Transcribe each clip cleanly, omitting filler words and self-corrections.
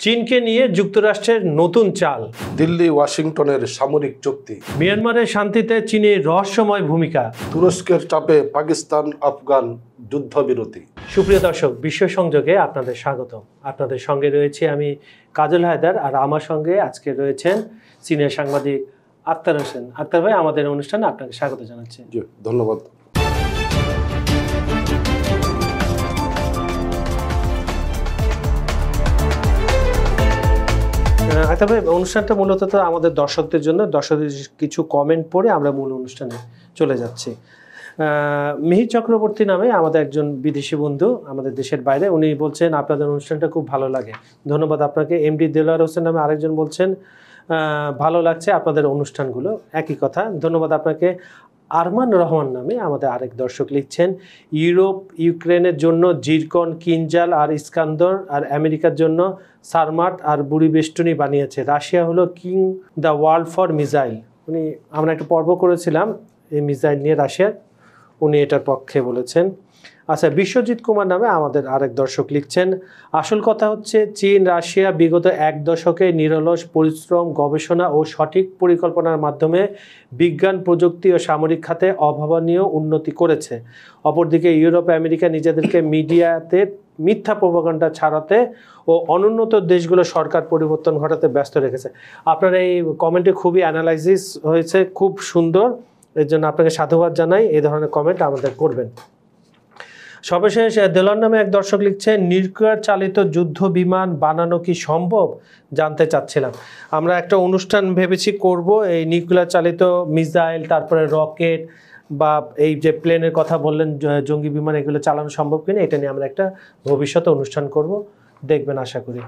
চীনকে নিয়ে যুক্তরাষ্ট্রের নতুন চাল, দিল্লি ওয়াশিংটনের সামরিক চুক্তি, মিয়ানমারের শান্তিতে চীনের রহস্যময় ভূমিকা, তুরস্কের চাপে পাকিস্তান আফগান যুদ্ধবিরতি। সুপ্রিয় দর্শক, বিশ্ব সংযোগে আপনাদের স্বাগত। আপনাদের সঙ্গে রয়েছে আমি কাজল হায়দার, আর আমার সঙ্গে আজকে রয়েছেন সিনিয়র সাংবাদিক আক্তার হোসেন। আক্তার ভাই, আমাদের অনুষ্ঠানে আপনাকে স্বাগত জানাচ্ছি। জি, ধন্যবাদ। আক্তার ভাই, অনুষ্ঠানটা মূলত তো আমাদের দর্শকদের জন্য, দর্শকদের কিছু কমেন্ট পড়ে আমরা মূল অনুষ্ঠানে চলে যাচ্ছি। মিহির চক্রবর্তী নামে আমাদের একজন বিদেশি বন্ধু, আমাদের দেশের বাইরে, উনি বলছেন আপনাদের অনুষ্ঠানটা খুব ভালো লাগে, ধন্যবাদ আপনাকে। এমডি দেলোয়ার হোসেন নামে আরেকজন বলছেন ভালো লাগছে আপনাদের অনুষ্ঠানগুলো, একই কথা, ধন্যবাদ আপনাকে। আরমান রহমান নামে আমাদের আরেক দর্শক লিখছেন, ইউরোপ ইউক্রেনের জন্য জিরকন, কিনজাল আর ইস্কান্দর, আর আমেরিকার জন্য সারমাট আর বুড়ি বেষ্টনী বানিয়েছে। রাশিয়া হলো king the world for missile. আমরা একটা পর্ব করেছিলাম এই মিসাইল নিয়ে রাশিয়ার, উনি এটার পক্ষে বলেছেন। আচ্ছা, বিশ্বজিৎ কুমার নামে আমাদের আরেক দর্শক লিখছেন, আসল কথা হচ্ছে চীন রাশিয়া বিগত এক দশকে নিরলস পরিশ্রম, গবেষণা ও সঠিক পরিকল্পনার মাধ্যমে বিজ্ঞান, প্রযুক্তি ও সামরিক খাতে অভাবনীয় উন্নতি করেছে। অপরদিকে ইউরোপ আমেরিকা নিজেদেরকে মিডিয়াতে মিথ্যা প্রোপাগান্ডা ছড়াতে ও অনুন্নত দেশগুলো সরকার পরিবর্তন ঘটাতে ব্যস্ত রেখেছে। আপনার এই কমেন্টে খুবই অ্যানালাইসিস হয়েছে, খুব সুন্দর, এর জন্য আপনাকে সাধুবাদ জানাই। এই ধরনের কমেন্ট আমাদের করবেন। সর্বশেষ দেলোয়ার নামে এক দর্শক লিখছেন, নিউক্লিয়ার চালিত যুদ্ধ বিমান বানানো কি সম্ভব জানতে চাচ্ছিলাম। আমরা একটা অনুষ্ঠান ভেবেছি করব এই নিউক্লিয়ার চালিত মিসাইল, তারপরে রকেট বা এই যে প্লেনের কথা বললেন জঙ্গি বিমান, এগুলো চালানো সম্ভব কিনা এটা নিয়ে আমরা একটা ভবিষ্যতে অনুষ্ঠান করব, দেখবেন আশা করি।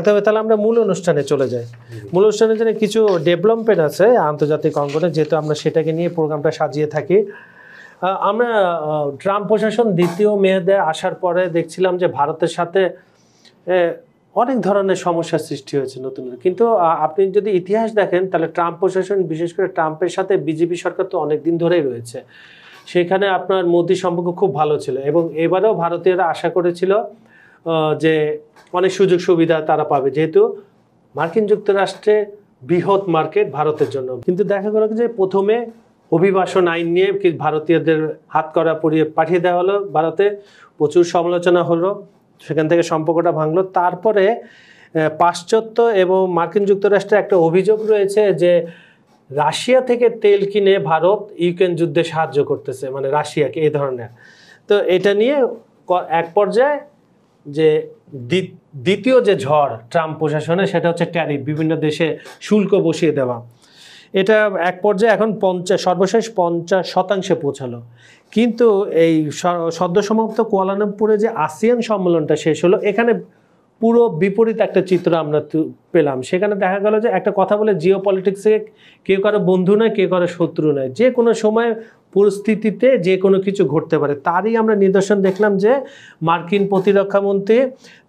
তবে তাহলে আমরা মূল অনুষ্ঠানে চলে যাই। মূল অনুষ্ঠানের জন্য কিছু ডেভেলপমেন্ট আছে আন্তর্জাতিক অঙ্গনে, যেহেতু আমরা সেটাকে নিয়ে প্রোগ্রামটা সাজিয়ে থাকি। আমরা ট্রাম্প প্রশাসন দ্বিতীয় মেয়াদে আসার পরে দেখছিলাম যে ভারতের সাথে অনেক ধরনের সমস্যার সৃষ্টি হয়েছে নতুন, কিন্তু আপনি যদি ইতিহাস দেখেন তাহলে ট্রাম্প প্রশাসন, বিশেষ করে ট্রাম্পের সাথে বিজেপি সরকার তো অনেক দিন ধরেই রয়েছে, সেখানে আপনার মোদি সম্পর্ক খুব ভালো ছিল, এবং এবারেও ভারতীয়রা আশা করেছিল যে অনেক সুযোগ সুবিধা তারা পাবে, যেহেতু মার্কিন যুক্তরাষ্ট্রে বৃহৎ মার্কেট ভারতের জন্য। কিন্তু দেখা গেল যে প্রথমে অভিবাসন আইন নিয়ে ভারতীয়দের হাত করা পরিয়ে পাঠিয়ে দেওয়া হলো ভারতে, প্রচুর সমালোচনা হলো, সেখান থেকে সম্পর্কটা ভাঙলো। তারপরে পাশ্চাত্য এবং মার্কিন যুক্তরাষ্ট্রে একটা অভিযোগ রয়েছে যে রাশিয়া থেকে তেল কিনে ভারত ইউক্রেন যুদ্ধে সাহায্য করতেছে, মানে রাশিয়াকে, এই ধরনের। তো এটা নিয়ে এক পর্যায়ে যে দ্বিতীয় যে ঝড় ট্রাম্প প্রশাসনে, সেটা হচ্ছে ট্যারিফ, বিভিন্ন দেশে শুল্ক বসিয়ে দেওয়া। এটা এক পর্যায়ে এখন সর্বশেষ 50% পৌঁছালো। কিন্তু এই সদ্য সমাপ্ত কুয়ালালামপুরে যে আসিয়ান সম্মেলনটা শেষ হলো, এখানে পুরো বিপরীত একটা চিত্র আমরা পেলাম। সেখানে দেখা গেল যে একটা কথা বলে, জিও পলিটিক্সে কেউ কারো বন্ধু নয়, কেউ কারো শত্রু নয়, যে কোনো সময় পরিস্থিতিতে যে কোনো কিছু ঘটতে পারে। তারই আমরা নিদর্শন দেখলাম যে মার্কিন প্রতিরক্ষামন্ত্রী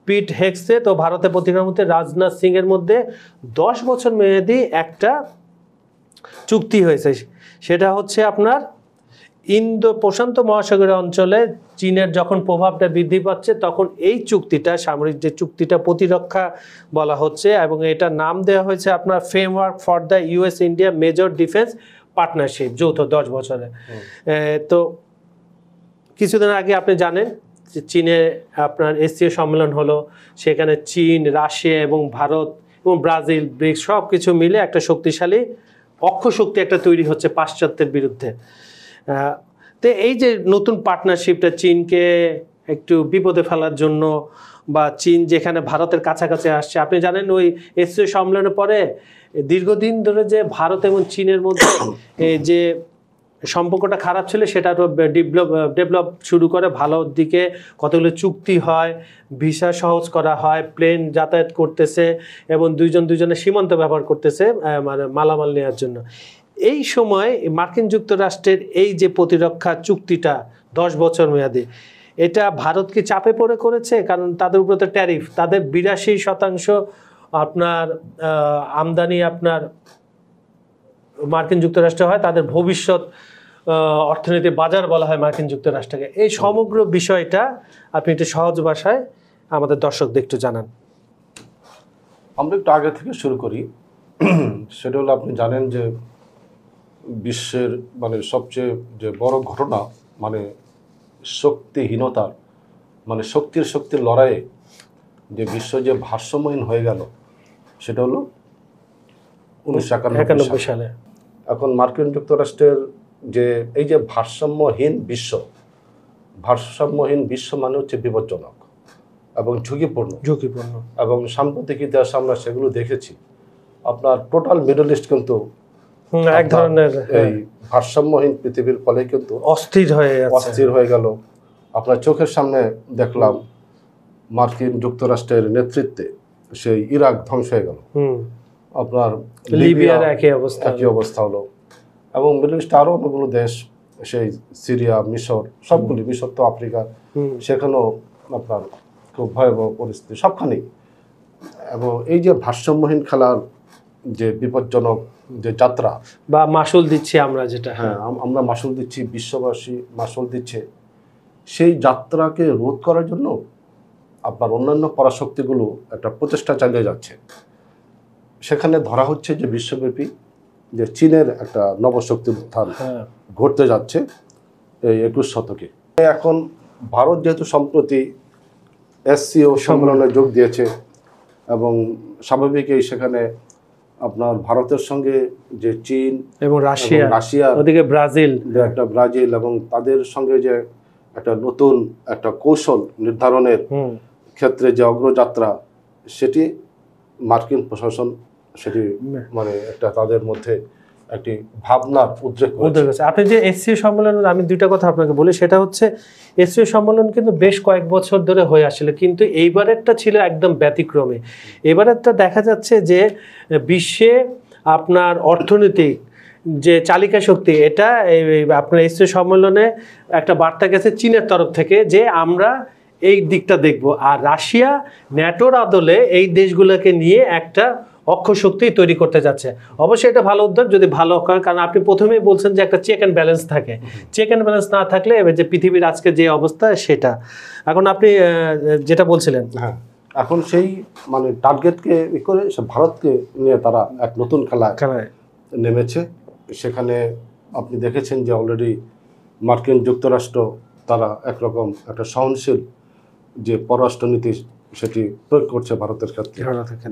পিট হেগসেথ ও ভারতের প্রতিরক্ষামন্ত্রী রাজনাথ সিংয়ের মধ্যে 10 বছর মেয়াদী একটা চুক্তি হয়েছে। সেটা হচ্ছে আপনার ইন্দো প্রশান্ত মহাসাগরীয় অঞ্চলে চীনের যখন প্রভাবটা বৃদ্ধি পাচ্ছে, তখন এই চুক্তিটা, সামরিক যে চুক্তিটা, প্রতিরক্ষা বলা হচ্ছে, এবং এটা নাম দেওয়া হয়েছে আপনার framework for the US India major defence partnership, যৌথ 10 বছরে। তো কিছুদিন আগে আপনি জানেন যে চীনে আপনার এশীয় সম্মেলন হলো, সেখানে চীন, রাশিয়া এবং ভারত এবং ব্রাজিল, ব্রিক্স সব কিছু মিলে একটা শক্তিশালী অক্ষশক্তি একটা তৈরি হচ্ছে পাশ্চাত্যের বিরুদ্ধে। তো এই যে নতুন পার্টনারশিপটা চীনকে একটু বিপদে ফেলার জন্য, বা চীন যেখানে ভারতের কাছাকাছি আসছে, আপনি জানেন ওই এশীয় সম্মেলনের পরে দীর্ঘদিন ধরে যে ভারত এবং চীনের মধ্যে যে সম্পর্কটা খারাপ ছিল, সেটা ডেভেলপ শুরু করে ভালোর দিকে। কতগুলো চুক্তি হয়, ভিসা সহজ করা হয়, প্লেন যাতায়াত করতেছে, এবং দুজনের সীমান্ত ব্যবহার করতেছে মানে মালামাল নেওয়ার জন্য। এই সময় মার্কিন যুক্তরাষ্ট্রের এই যে প্রতিরক্ষা চুক্তিটা 10 বছর মেয়াদী, এটা ভারতকে চাপে পড়ে করেছে, কারণ তাদের উপরে তো ট্যারিফ, তাদের 82% আপনার আমদানি আপনার মার্কিন যুক্তরাষ্ট্রে হয়, তাদের ভবিষ্যৎ অর্থনীতি বাজার বলা হয় মার্কিন যুক্তরাষ্ট্রকে। এই সমগ্র বিষয়টা আপনি একটু সহজ ভাষায় আমাদের দর্শকদের একটু জানান। আমরা একটু আগে থেকে শুরু করি। সেটা হলো, আপনি জানেন যে বিশ্বের মানে সবচেয়ে যে বড় ঘটনা, মানে শক্তিহীনতার, মানে শক্তির লড়াইয়ে যে বিশ্ব যে ভারসাম্যহীন হয়ে গেল, সেটা হলো 1991 সালে। এখন মার্কিন যুক্তরাষ্ট্রের যে এই যে ভারসাম্যহীন বিশ্ব মানে হচ্ছে বিপজ্জনক এবং ঝুঁকিপূর্ণ। এবং সাম্প্রতিক ইতিহাসে আমরা সেগুলো দেখেছি। আপনার টোটাল মিডল ইস্ট কিন্তু এক ধরনের এই ভারসাম্যহীন পৃথিবীর ফলে কিন্তু অস্থির হয়ে গেল। আপনার চোখের সামনে দেখলাম মার্কিন যুক্তরাষ্ট্রের নেতৃত্বে সেই ইরাক ধ্বংস হয়ে গেল, আপনার লিবিয়ার একই অবস্থা হলো, এবং মিডল ইস্টে আরো অনেকগুলো দেশ, সেই সিরিয়া, মিশর, মিশর তো আফ্রিকা, সেখানেও আপনার খুব ভয়াবহ পরিস্থিতি সবখানেই। এবং এই যে ভারসাম্যহীন খেলার যে বিপজ্জনক যে যাত্রা বা মাসুল দিচ্ছি আমরা, যেটা আমরা মাসুল দিচ্ছি, বিশ্ববাসী মাসুল দিচ্ছে, সেই যাত্রাকে রোধ করার জন্য আপনার অন্যান্য পরাশক্তিগুলো একটা প্রচেষ্টা চালিয়ে যাচ্ছে। সেখানে ধরা হচ্ছে যে বিশ্বব্যাপী যে চীনের একটা নবশক্তির উত্থান ঘটতে যাচ্ছে এই 21 শতকে। এখন ভারত যেহেতু সম্প্রতি SCO সম্মেলনে যোগ দিয়েছে, এবং স্বাভাবিকই সেখানে আপনার ভারতের সঙ্গে যে চীন এবং রাশিয়া, ওদিকে ব্রাজিল এবং তাদের সঙ্গে যে একটা নতুন একটা কৌশল নির্ধারণের ক্ষেত্রে যে অগ্রযাত্রা, সেটি মার্কিন প্রশাসন সেটি মানে একটা তাদের মধ্যে একটি ভাবনার উদ্রেক করেছে। আপনি যে SCO সম্মেলন, আমি দুইটা কথা আপনাকে বলি। সেটা হচ্ছে SCO সম্মেলন কিন্তু বেশ কয়েক বছর ধরে হয়ে আসছিল, কিন্তু এইবারেরটা ছিল একদম ব্যতিক্রমী। এবারেরটা দেখা যাচ্ছে যে বিশ্বে আপনার অর্থনৈতিক যে চালিকা শক্তি, এটা আপনার SCO সম্মেলনে একটা বার্তা গেছে চীনের তরফ থেকে যে আমরা এই দিকটা দেখব, আর রাশিয়া ন্যাটোর আদলে এই দেশগুলোকে নিয়ে একটা অক্ষশক্তি তৈরি করতে যাচ্ছে। অবশ্যই এটা ভালো উদ্যোগ যদি ভালো হয়, কারণ আপনি প্রথমেই বলছেন যে একটা চেক অ্যান্ড ব্যালেন্স থাকে। চেক অ্যান্ড ব্যালেন্স না থাকলে এবার যে পৃথিবীর আজকে যে অবস্থা, সেটা এখন আপনি যেটা বলছিলেন। হ্যাঁ, এখন সেই মানে টার্গেটকে করে ভারতকে নিয়ে তারা এক নতুন খেলায় নেমেছে। সেখানে আপনি দেখেছেন যে অলরেডি মার্কিন যুক্তরাষ্ট্র তারা একরকম একটা সহনশীল যে পররাষ্ট্রনীতি সেটি প্রয়োগ করছে ভারতের ক্ষেত্রে,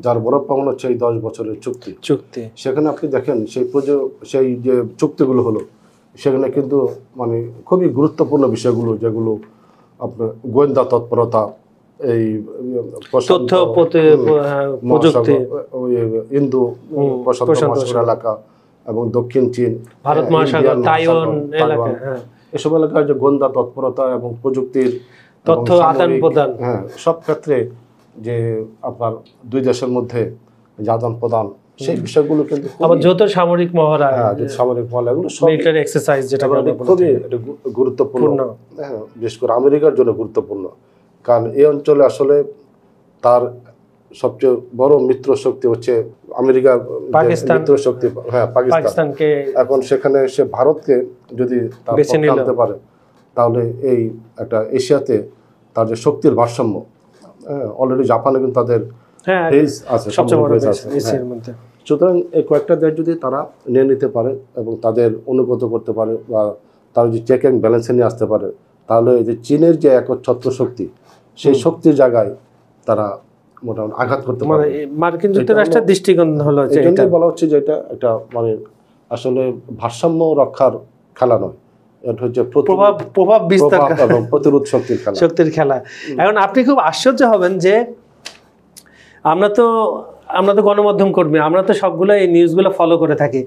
যার বড় প্রমাণ হচ্ছে এই 10 বছরের চুক্তি। সেখানে আপনি দেখেন সেই যে চুক্তিগুলো হলো, সেখানে কিন্তু মানে খুবই গুরুত্বপূর্ণ বিষয়গুলো, যেগুলো আপনার গোয়েন্দা তৎপরতা, এই তথ্য প্রযুক্তি, ইন্দো প্রশান্ত মহাসাগর এলাকা এবং দক্ষিণ চীন, ভারত মহাসাগর, তাইওয়ান এলাকা, এসব এলাকায় যে গোয়েন্দা তৎপরতা এবং প্রযুক্তির তথ্য আদান প্রদান, সব ক্ষেত্রে যে আপনার দুই দেশের মধ্যে যে আদান প্রদান, সেই বিষয়গুলো কিন্তু আবার যৌথ সামরিক মহড়া, এগুলো সব মিলিটারি এক্সারসাইজ, যেটা খুবই গুরুত্বপূর্ণ, বিশেষ করে আমেরিকার জন্য গুরুত্বপূর্ণ। কারণ এই অঞ্চলে আসলে তার সবচেয়ে বড় মিত্র শক্তি হচ্ছে আমেরিকা, মিত্র শক্তি পাকিস্তানকে। এখন সেখানে সে ভারতকে যদি আনতে পারে, তাহলে এই একটা এশিয়াতে তার যে শক্তির ভারসাম্য, অলরেডি জাপানে কিন্তু তাদের সুতরাং এই কয়েকটা দেশ যদি তারা নিয়ে নিতে পারে এবং তাদের অনুগত করতে পারে, বা তারা যদি চেক অ্যান্ড ব্যালেন্সে নিয়ে আসতে পারে, তাহলে এই যে চীনের যে একচ্ছত্র শক্তি, সেই শক্তির জায়গায় তারা মোটামুটি আঘাত করতে পারে। মার্কিন যুক্তরাষ্ট্রের দৃষ্টিকোণ হলো যে এটা বলা হচ্ছে যে এটা একটা মানে আসলে ভারসাম্য রক্ষার খেলা নয়, এটা হচ্ছে প্রভাব বিস্তার এবং প্রতিরোধ শক্তির খেলা। এখন আপনি খুব আশ্চর্য হবেন যে আমরা তো গণমাধ্যম কর্মী, আমরা তো সবগুলো এই নিউজগুলো ফলো করে থাকি।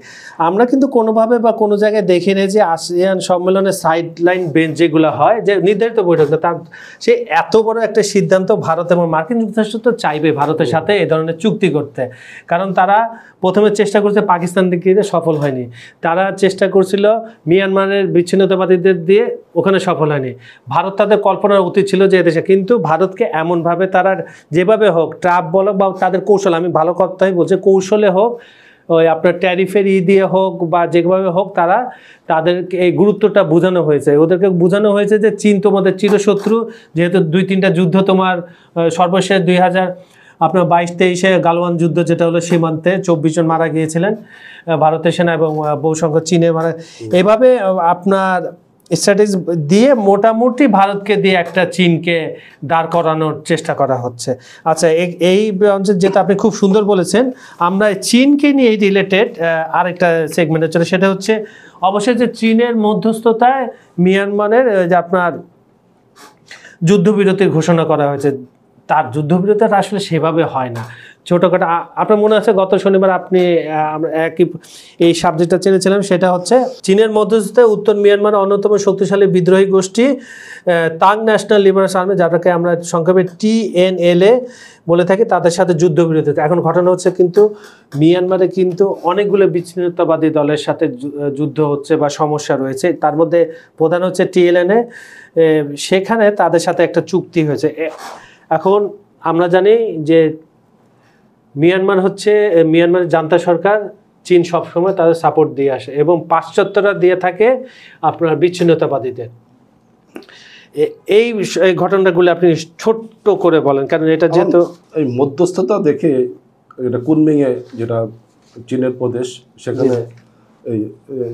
আমরা কিন্তু কোনোভাবে বা কোনো জায়গায় দেখি না যে ASEAN সম্মেলনের সাইড লাইন বেঞ্চ যেগুলো হয়, যে নির্ধারিত বৈঠক, তার সে এত বড় একটা সিদ্ধান্ত ভারত এবং মার্কিন যুক্তরাষ্ট্র তো চাইবে ভারতের সাথে এই ধরনের চুক্তি করতে। কারণ তারা প্রথমে চেষ্টা করছে পাকিস্তানকে দিয়ে, সফল হয়নি। তারা চেষ্টা করছিল মিয়ানমারের বিচ্ছিন্নতাবাদীদের দিয়ে, ওখানে সফল হয়নি। ভারত তাদের কল্পনার অতীত ছিল যে এদেশে, কিন্তু ভারতকে এমনভাবে তারা যেভাবে হোক, ট্রাপ বলো বা তাদের কৌশল, আমি ভালো কথাই বলছি, কৌশলে হোক, ওই আপনার ট্যারিফের দিয়ে হোক বা যেভাবে হোক, তাদেরকে এই গুরুত্বটা বোঝানো হয়েছে। ওদেরকে বোঝানো হয়েছে যে চীন তোমাদের চিরশত্রু, যেহেতু 2-3টা যুদ্ধ তোমার সর্বশেষ আপনার 22-23-এ গালওয়ান যুদ্ধ যেটা হলো সীমান্তে 24 জন মারা গিয়েছিলেন ভারতের সেনা এবং বহু সংখ্যক চীনের মারা। এভাবে আপনার স্ট্র্যাটেজি দিয়ে মোটামুটি ভারতকে দিয়ে একটা চীনকে দাঁড় করানোর চেষ্টা করা হচ্ছে। আচ্ছা, এই অঞ্চল যেটা আপনি খুব সুন্দর বলেছেন, আমরা চীনকে নিয়ে রিলেটেড আরেকটা সেগমেন্টে চলে, সেটা হচ্ছে অবশ্যই যে চীনের মধ্যস্থতায় মিয়ানমারের যে আপনার যুদ্ধবিরতির ঘোষণা করা হয়েছে। তার যুদ্ধবিরতিটা আসলে সেভাবে হয় না, ছোটোখাটো। আপনার মনে আছে গত শনিবার আপনি আমরা একই এই সাবজেক্টটা চেনেছিলাম, সেটা হচ্ছে চীনের মধ্যস্থতায় উত্তর মিয়ানমারের অন্যতম শক্তিশালী বিদ্রোহী গোষ্ঠী তাং ন্যাশনাল লিবারেশন আর্মি, যাটাকে আমরা সংক্ষেপে TNLA বলে থাকি, তাদের সাথে যুদ্ধবিরতি। এখন ঘটনা হচ্ছে কিন্তু মিয়ানমারে কিন্তু অনেকগুলো বিচ্ছিন্নতাবাদী দলের সাথে যুদ্ধ হচ্ছে বা সমস্যা রয়েছে। তার মধ্যে প্রধান হচ্ছে TNLA, সেখানে তাদের সাথে একটা চুক্তি হয়েছে। এখন আমরা জানি যে মিয়ানমারের জান্তা সরকার, চীন সবসময় তাদের সাপোর্ট দিয়ে আসে এবং পাশ্চাত্যরা দিয়ে থাকে আপনার বিচ্ছিন্নতাবাদীদের। এই ঘটনাগুলো আপনি ছোট্ট করে বলেন, কারণ এটা যেহেতু এই মধ্যস্থতা দেখে, এটা কুনমিংয়ে যেটা চীনের প্রদেশ,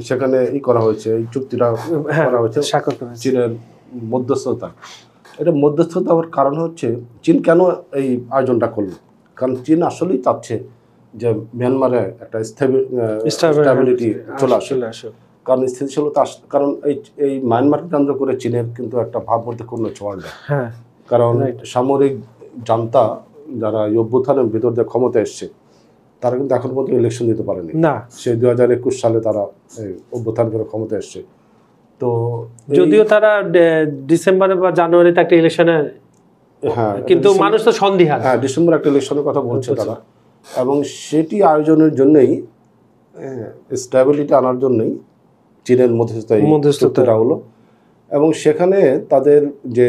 সেখানে করা হয়েছে, এই চুক্তিটা করা হয়েছে চীনের মধ্যস্থতা। এটা মধ্যস্থতা হওয়ার কারণ হচ্ছে চীন কেন এই আয়োজনটা করলো, কারণ চীন আসলেই চাচ্ছে যে মিয়ানমারে একটা স্টেবিলিটি চলে আসে, কারণ স্থিতিশীলতা। কারণ এই মায়ানমারকে কেন্দ্র করে চীনের কিন্তু একটা ভাবমূর্তি পূর্ণ ছোঁয়া দেয়, কারণ সামরিক জান্তা যারা অভ্যুত্থানের ভিতর দিয়ে ক্ষমতা এসছে, তারা কিন্তু এখন পর্যন্ত ইলেকশন দিতে পারেনি না। সে 2021 সালে তারা অভ্যুত্থান করে ক্ষমতা এসছে। তো যদিও তারা ডিসেম্বরে বা জানুয়ারিতে একটা ইলেকশনে, কিন্তু মানুষ তো সন্দিহান, ডিসেম্বর একটা ইলেকশনের কথা বলছে তারা, এবং সেটি আয়োজনের জন্যই, স্টেবিলিটি আনার জন্যই চীনের মধ্যস্থতা হলো। এবং সেখানে তাদের যে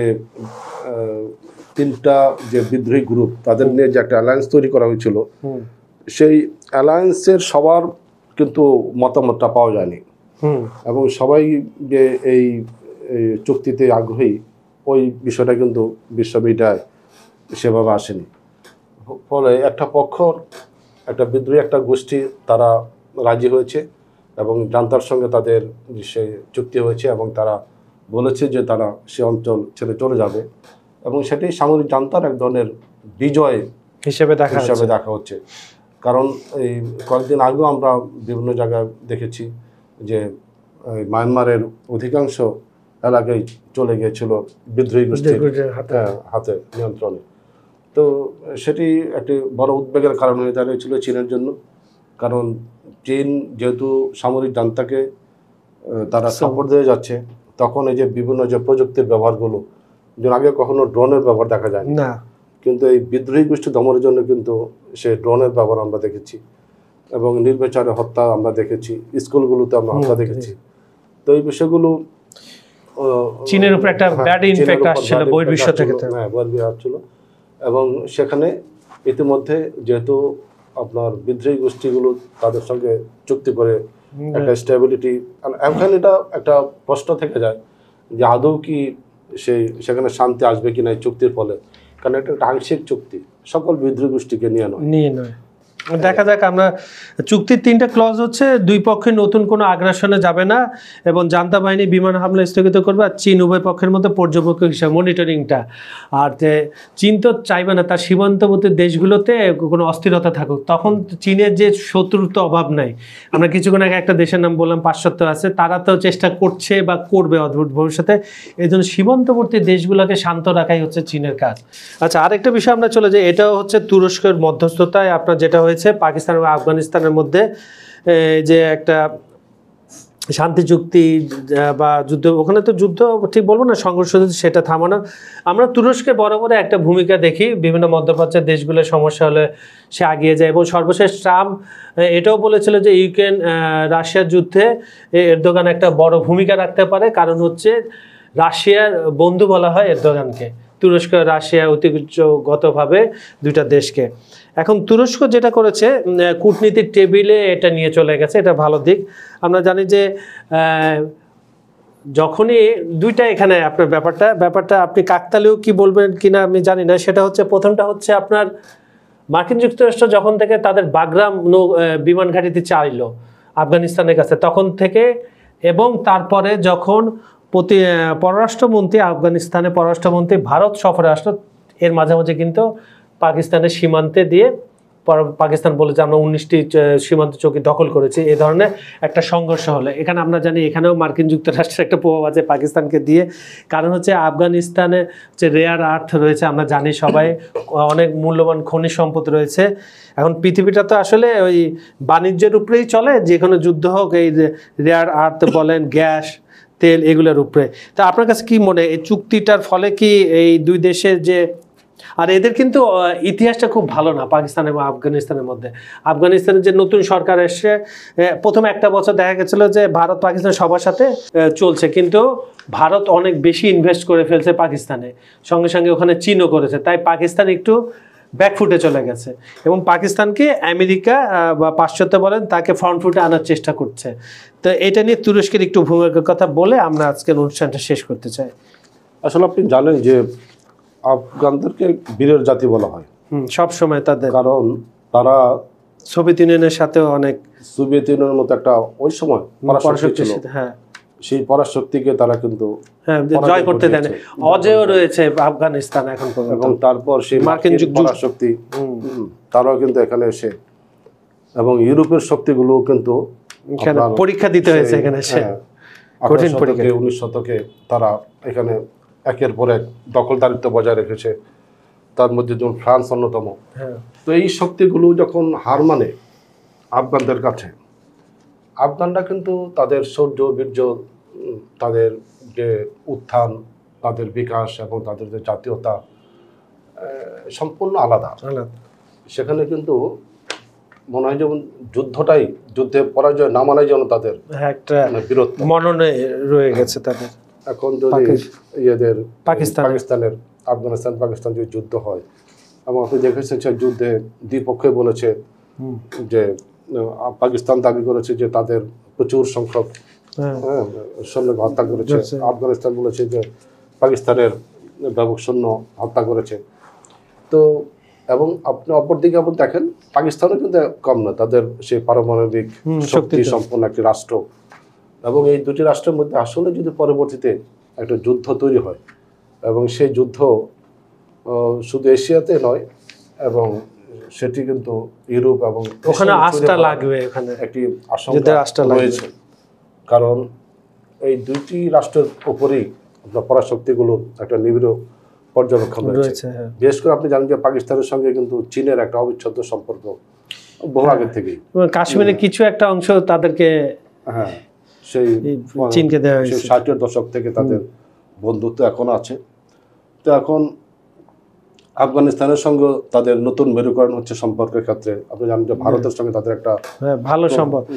3টা যে বিদ্রোহী গ্রুপ, তাদের নিয়ে যে একটা অ্যালায়েন্স তৈরি করা হয়েছিল, সেই অ্যালায়েন্সের সবার কিন্তু মতামতটা পাওয়া যায়নি, এবং সবাই যে এই চুক্তিতে আগ্রহী ওই বিষয়টা কিন্তু বিশ্ব মিডিয়ায় সেভাবে আসেনি। ফলে একটা একটা বিদ্রোহী একটা গোষ্ঠী তারা রাজি হয়েছে এবং জান্তার সঙ্গে তাদের সে চুক্তি হয়েছে, এবং তারা বলেছে যে তারা সে অঞ্চল ছেড়ে চলে যাবে, এবং সেটি সামরিক জান্তার এক ধরনের বিজয় হিসেবে দেখা হচ্ছে। কারণ এই কয়েকদিন আগেও আমরা বিভিন্ন জায়গায় দেখেছি যে মায়ানমারের অধিকাংশ এলাকায় চলে গিয়েছিল বিদ্রোহী গোষ্ঠীর হাতে নিয়ন্ত্রণে। তো সেটি একটি বড় উদ্বেগের কারণ হয়ে দাঁড়িয়েছিল চীনের জন্য, কারণ চীন যেহেতু সামরিক জান্তাকে তারা সাপোর্ট দিয়ে যাচ্ছে, তখন এই যে বিভিন্ন যে প্রযুক্তির ব্যবহারগুলো, যেন আগে কখনো ড্রোনের ব্যবহার দেখা যায় না, কিন্তু এই বিদ্রোহী গোষ্ঠী দমনের জন্য কিন্তু সে ড্রোনের ব্যবহার আমরা দেখেছি, এবং নির্বিচারে হত্যা আমরা দেখেছি, স্কুলগুলোতে আমরা হত্যা দেখেছি। তো এই বিষয়গুলো চীনের উপর একটা ব্যাড ইমপ্যাক্ট আসছিল বহির্বিশ্ব থেকে, আসছিল। এবং সেখানে ইতিমধ্যে যেহেতু আপনার বিদ্রোহী গোষ্ঠীগুলো তাদের সঙ্গে চুক্তি করে একটা স্টেবিলিটি, এখন এটা একটা প্রশ্ন থেকে যায় যে আদৌ কি সেখানে শান্তি আসবে কিনা এই চুক্তির ফলে, কারণ এটা একটা আংশিক চুক্তি, সকল বিদ্রোহী গোষ্ঠীকে নিয়ে নয়। দেখা যাক। আমরা চুক্তির 3টা ক্লজ হচ্ছে, দুই পক্ষে নতুন কোনো আগ্রাসনে যাবে না, এবং জান্তা বাহিনী বিমান হামলা স্থগিত করবে, আর চীন উভয় পক্ষের মধ্যে পর্যবেক্ষক হিসাবে মনিটরিংটা। আর চীন তো চাইবে না তার সীমান্তবর্তী দেশগুলোতে কোনো অস্থিরতা থাকুক, তখন চীনের যে শত্রুর তো অভাব নাই। আমরা কিছুক্ষণ আগে একটা দেশের নাম বললাম, পাশ্চাত্য আছে, তারা তো চেষ্টা করছে বা করবে অদ্ভুত ভবিষ্যতে। এই জন্য সীমান্তবর্তী দেশগুলোকে শান্ত রাখাই হচ্ছে চীনের কাজ। আচ্ছা, আরেকটা বিষয় আমরা চলে যাই, এটাও হচ্ছে তুরস্কের মধ্যস্থতায় আপনার যেটা হয়েছে পাকিস্তান এবং আফগানিস্তানের মধ্যে যে একটা শান্তি চুক্তি বা যুদ্ধ, ওখানে তো যুদ্ধ ঠিক বলবো না, সংঘর্ষ, সেটা থামানোর আমরা তুরস্কে বরাবর একটা ভূমিকা দেখি। বিভিন্ন মধ্যপ্রাচ্যের দেশগুলোর সমস্যা হলে সে আগিয়ে যায়, এবং সর্বশেষ ট্রাম্প এটাও বলেছিল যে ইউক্রেন রাশিয়ার যুদ্ধে এরদোগান একটা বড় ভূমিকা রাখতে পারে, কারণ হচ্ছে রাশিয়ার বন্ধু বলা হয় এরদোগানকে, তুরস্ক রাশিয়া ঐতিহ্যগতভাবে দুইটা দেশকে। এখন তুরস্ক যেটা করেছে, কূটনীতিক টেবিলে এটা নিয়ে চলে গেছে, এটা ভালো দিক। আমরা জানি যে যখনই দুইটা এখানে আপনার ব্যাপারটা আপনি কাকতালীয় কি বলবেন কিনা আমি জানি না, সেটা হচ্ছে প্রথমটা হচ্ছে আপনার মার্কিন যুক্তরাষ্ট্র যখন থেকে তাদের বাগরাম বিমান ঘাঁটিতে চাইলো আফগানিস্তানের কাছে তখন থেকে, এবং তারপরে যখন পররাষ্ট্রমন্ত্রী আফগানিস্তানে পররাষ্ট্রমন্ত্রী ভারত সফরে আসলো, এর মাঝামাঝি কিন্তু পাকিস্তানের সীমান্তে দিয়ে পাকিস্তান বলে যে আমরা 19টি সীমান্ত চৌকি দখল করেছি, এই ধরনের একটা সংঘর্ষ হলো। এখানে আমরা জানি এখানেও মার্কিন যুক্তরাষ্ট্রের একটা প্রভাব আছে পাকিস্তানকে দিয়ে, কারণ হচ্ছে আফগানিস্তানে যে রেয়ার আর্থ রয়েছে আমরা জানি সবাই, অনেক মূল্যবান খনিজ সম্পদ রয়েছে। এখন পৃথিবীটা তো আসলে ওই বাণিজ্যের উপরেই চলে, যে কোনো যুদ্ধ হোক এই রেয়ার আর্থ বলেন, গ্যাস, তেল, এগুলোর উপরে। তা আপনার কাছে কি মনে, এই চুক্তিটার ফলে কি এই দুই দেশের যে, আর এদের কিন্তু ইতিহাসটা খুব ভালো না পাকিস্তান এবং আফগানিস্তানের মধ্যে। আফগানিস্তানের যে নতুন সরকার এসে প্রথম একটা বছর দেখা গেছিল যে ভারত পাকিস্তান সবার সাথে চলছে, কিন্তু ভারত অনেক বেশি ইনভেস্ট করে ফেলছে পাকিস্তানে, সঙ্গে সঙ্গে ওখানে চীনও করেছে, তাই পাকিস্তান একটু ব্যাকফুটে চলে গেছে এবং পাকিস্তানকে আমেরিকা বা পাশ্চাত্য বলেন তাকে ফ্রন্ট ফুটে আনার চেষ্টা করছে। তো এটা নিয়ে তুরস্কের একটু ভূমিকার কথা বলে আমরা আজকের অনুষ্ঠানটা শেষ করতে চাই। আসলে আপনি জানেন যে আফগানদেরকে বীরের জাতি বলা হয় সব সময় তাদের, কারণ তারা সোভিয়েত ইউনিয়নের সাথেও অনেক, সোভিয়েত ইউনিয়নের মতো একটা ওই সময় পরাশক্তি ছিল, হ্যাঁ সেই পরাশক্তিকে তারা কিন্তু জয় করতে দেন, অজেয় রয়েছে আফগানিস্তান এখন পর্যন্ত। এবং তারপর সেই মার্কিন পরাশক্তি তারাও কিন্তু এখানে এসে, এবং ইউরোপের শক্তিগুলো কিন্তু পরীক্ষা দিতে হয়েছে এখানে এসে, কঠিন পরীক্ষা। 19 শতকে তারা এখানে একের পর এক দখলদারিত্ব বজায় রেখেছে, তার মধ্যে যেমন ফ্রান্স অন্যতম। তো এই শক্তিগুলো যখন হার মানে আফগানদের কাছে, আফগানরা কিন্তু তাদের শৌর্য বীর্য, তাদের যে উত্থান, তাদের বিকাশ এবং তাদের যে জাতীয়তা সম্পূর্ণ আলাদা। সেখানে কিন্তু মনে হয় যেমন যুদ্ধটাই, যুদ্ধে পরাজয় না মানাই যেন তাদের একটা বীরত্ব মননে রয়ে গেছে তাদের। এখন যদি ইয়েদের পাকিস্তানের আফগানিস্তান পাকিস্তান যদি যুদ্ধ হয়, এবং আপনি দেখেছেন সেই যুদ্ধে দ্বিপক্ষে বলেছে যে পাকিস্তান দাবি করেছে যে তাদের প্রচুর সংখ্যক সৈন্য হত্যা করেছে, আফগানিস্তান বলেছে যে পাকিস্তানের ব্যাপক সৈন্য হত্যা করেছে। তো এবং আপনি অপরদিকে আপনি দেখেন পাকিস্তানও কিন্তু কম না, তাদের সেই পারমাণবিক শক্তি সম্পন্ন একটি রাষ্ট্র, এবং এই দুটি রাষ্ট্রের মধ্যে আসলে যদি পরবর্তীতে একটা যুদ্ধ তৈরি হয়, এবং সেই যুদ্ধ শুধু এশিয়াতে নয়, এবং সেটি কিন্তু ইউরোপ এবং ওখানে আস্থা লাগবে, এখানে একটি আশঙ্কা রয়েছে, কারণ এই দুইটি রাষ্ট্রের উপরেই আপনার পরাশক্তিগুলো একটা নিবিড় পর্যবেক্ষণ রয়েছে। বিশেষ করে আপনি জানেন যে পাকিস্তানের সঙ্গে কিন্তু চীনের একটা অবিচ্ছেদ্য সম্পর্ক বহু আগে থেকেই, কাশ্মীরের কিছু একটা অংশ তাদেরকে সেই চীনকে দেওয়া হয়েছে, 60-এর দশক থেকে তাদের বন্ধুত্ব এখনো আছে। তো এখন আফগানিস্তানের সঙ্গে তাদের নতুন মেরুকরণ হচ্ছে সম্পর্কের ক্ষেত্রে। আপনি জানেন যে ভারতের সঙ্গে তাদের একটা ভালো সম্পর্ক,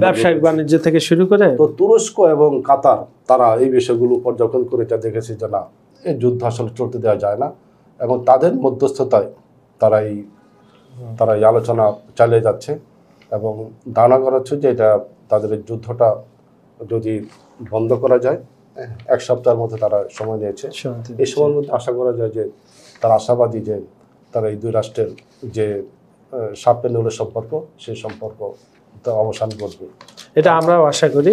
ব্যবসায়িক বাণিজ্য থেকে শুরু করে। তো তুরস্ক এবং কাতার তারা এই বিষয়গুলো পর্যবেক্ষণ করে যা দেখেছে যে না, এই যুদ্ধ আসলে চলতে দেওয়া যায় না, এবং তাদের মধ্যস্থতায় তারা এই আলোচনা চালিয়ে যাচ্ছে, এবং ধারণা করা হচ্ছে যে এটা তাদের এই যুদ্ধটা যদি বন্ধ করা যায়, 1 সপ্তাহের মধ্যে তারা সময় নিয়েছে। এই সময়ের মধ্যে আশা করা যায় যে তারা আশাবাদী যে তারা এই দুই রাষ্ট্রের যে সাপে নেউলের সম্পর্ক, সেই সম্পর্ক অবসান ঘটবে, এটা আমরাও আশা করি।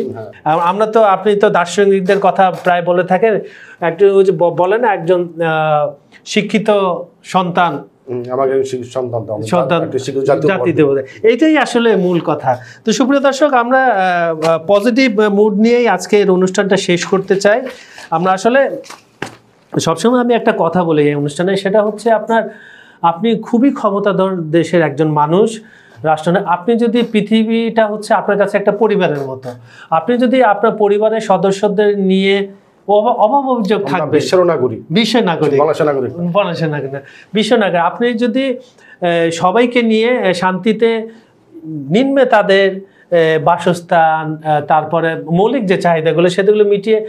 আমরা তো, আপনি তো দার্শনিকদের কথা প্রায় বলে থাকেন, একটু বলে না, একজন শিক্ষিত সন্তান জাতি দেবতা, এইটাই আসলে মূল কথা। তো সুপ্রিয় দর্শক, আমরা পজিটিভ মুড নিয়েই আজকের অনুষ্ঠানটা শেষ করতে চাই। আমরা আসলে সবসময় আমি একটা কথা বলি এই অনুষ্ঠানে, সেটা হচ্ছে আপনি খুবই ক্ষমতাধর দেশের একজন মানুষ, রাষ্ট্র। আপনি যদি, পৃথিবীটা হচ্ছে আপনার কাছে একটা পরিবারের মতো, আপনি যদি আপনার পরিবারের সদস্যদের নিয়ে অভাব অভিযোগ থাকবে, বিশ্ব নাগরিক আপনি যদি সবাইকে নিয়ে শান্তিতে নিম্নে তাদের বাসস্থান, তারপরে মৌলিক যে চাহিদাগুলো সেগুলো মিটিয়ে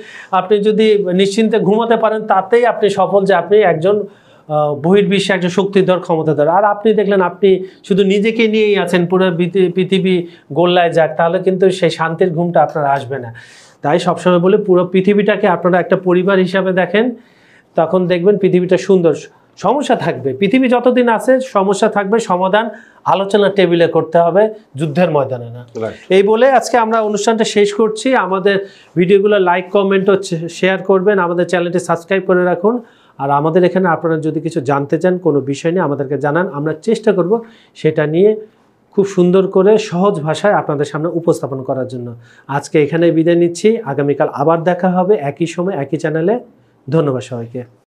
আপনি যদি নিশ্চিন্তে ঘুমাতে পারেন, তাতেই আপনি সফল, যে আপনি একজন বহির্বিশ্বে একজন শক্তিধর ক্ষমতাধর। আর আপনি দেখলেন আপনি শুধু নিজেকে নিয়েই আছেন, পুরো পৃথিবী গোল্লায় যাক, তাহলে কিন্তু সেই শান্তির ঘুমটা আপনার আসবে না। তাই সবসময় বলি, পুরো পৃথিবীটাকে আপনারা একটা পরিবার হিসাবে দেখেন, তখন দেখবেন পৃথিবীটা সুন্দর। সমস্যা থাকবে, পৃথিবী যতদিন আছে সমস্যা থাকবে, সমাধান আলোচনা টেবিলে করতে হবে, যুদ্ধের ময়দানে না। এই বলে আজকে আমরা অনুষ্ঠানটা শেষ করছি। আমাদের ভিডিওগুলো লাইক কমেন্ট ও শেয়ার করবেন, আমাদের চ্যানেলটি সাবস্ক্রাইব করে রাখুন। আর আমাদের এখানে আপনারা যদি কিছু জানতে চান কোনো বিষয় নিয়ে আমাদেরকে জানান, আমরা চেষ্টা করব সেটা নিয়ে খুব সুন্দর করে সহজ ভাষায় আপনাদের সামনে উপস্থাপন করার জন্য। আজকে এখানে বিদায় নিচ্ছি, আগামীকাল আবার দেখা হবে একই সময় একই চ্যানেলে। ধন্যবাদ সবাইকে।